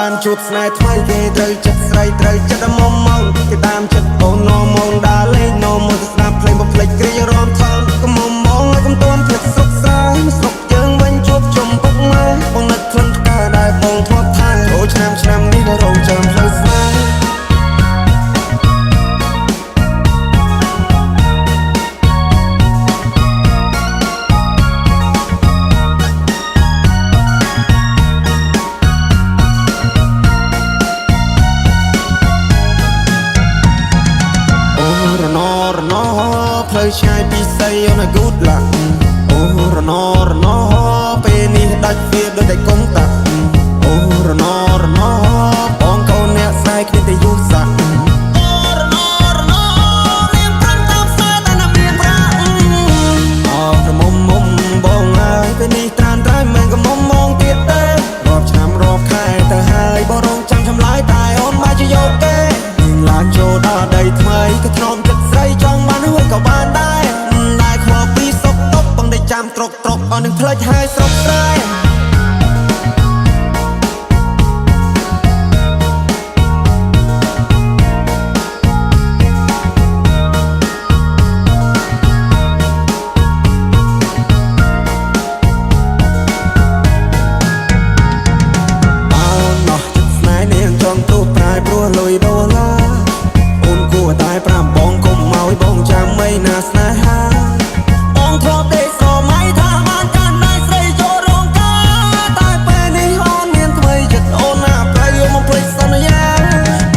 បានជួបស្នេហ៍ថ្មីគេត្រូវចិត្តស្រីត្រូវចិត្តមុំមកគេតាមចិត្តអូននោមងដើរលេងនោមងទៅស្ដាប់ភ្លេងបំភ្លេចគ្រារំថងកុំមុំមកឲ្យកុំទាន់ភ្លេចស្រុកស្រែស្រុកយើងវិញជួបជុំពុកម៉ែបងនឹកក្លិនផ្កាដែលបងធ្លាប់ថែអូឆ្នាំនេះនៅរងចាំផ្លូវស្នេហ៍ផ្លូវឆ្ងាយពីស័យអូនឲ្យ good luck អូរណពេលនេះដាច់វាដូចតែកុំតាអូរណបងកូនអ្នកស្រីគ្នាតែយូរសាក់អូរណមានប្រាំតាមផ្សារតែណាមានប្រាក់អោក្រមុំបងហើយពេលនេះត្រានត្រៃមិនក៏មុំមកទៀតទេរាប់ឆ្នាំរាប់ខែទៅហើយបងរងចាំឆ្លើយតែអូនមកជាយកទេនឹងឡានចូលដល់ដីថ្មីក៏ធ្នមចិត្តស្រីចង់បានហួយក៏បានដែរខ្វល់ពីសុកតុកបងได้ចាំត្រុកអស់នឹងផ្លេចហើយស្រុកស្រែលុយដុល្លារអូនគួរតែប្រាប់បងកុំឲ្យបងចាំមិនណាស្នេហាបងធ្លាប់ទេសម័យថាបានកាន់ដៃស្រីចូលរោងការតែពេលនេះអូនមានថ្មីចិត្តអូនណាប្រៃមកភ្លេចសន្យា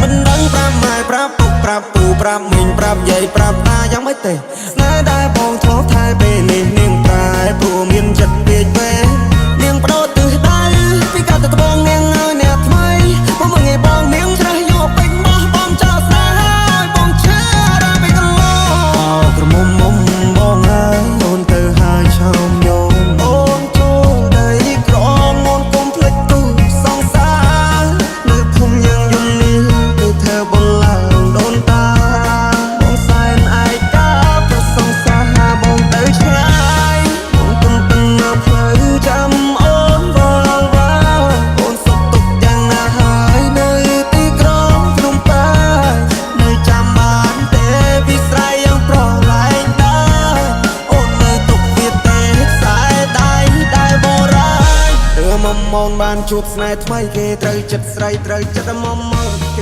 មិនដឹងប្រាប់ម៉ែប្រាប់ពុកប្រាប់ពូប្រាប់មីងប្រាប់យាយប្រាប់តាយ៉ាងម៉េចទេស្នេហ៍ដែលបងធ្លាប់ថែពេលនេះនាងប្រែព្រោះមានចិត្តពេកពេលនាងបដោតទិសដៅពីកាត់ទៅត្បូងនាងឲ្យអ្នកថ្មីមកមើលឲ្យបងនាងច្រះយកពេញមកបងចោលស្នេហ៍ឲ្យបងឈឺដល់ពេញកន្លងអោក្រមុំបងហើយអូនទៅហើយឆោមយំអូនចូលដីក្រមអូនកុំភ្លេចទូសងសារនៅភូមិយើងយំនេះទៅធ្វើបងឡើងដូនតាបងសែនឯកាប្រសងសារបងទៅឆ្ងាយបងទុំទឹកនៅផ្លូវចាំអូនវល់អូនសុខទុក្ខយ៉ាងណាហើយនៅទីក្រុងភ្នំពេញនៅចាំបានទេពីស្រ័យយ៉ាងប្រឡែងដែរអូននៅទុកវាទេខ្សែដៃដែលបរាញរឿងមុំបានជួបស្នេហ៍ថ្មីគេត្រូវចិត្តស្រីត្រូវចិត្តមុំគេ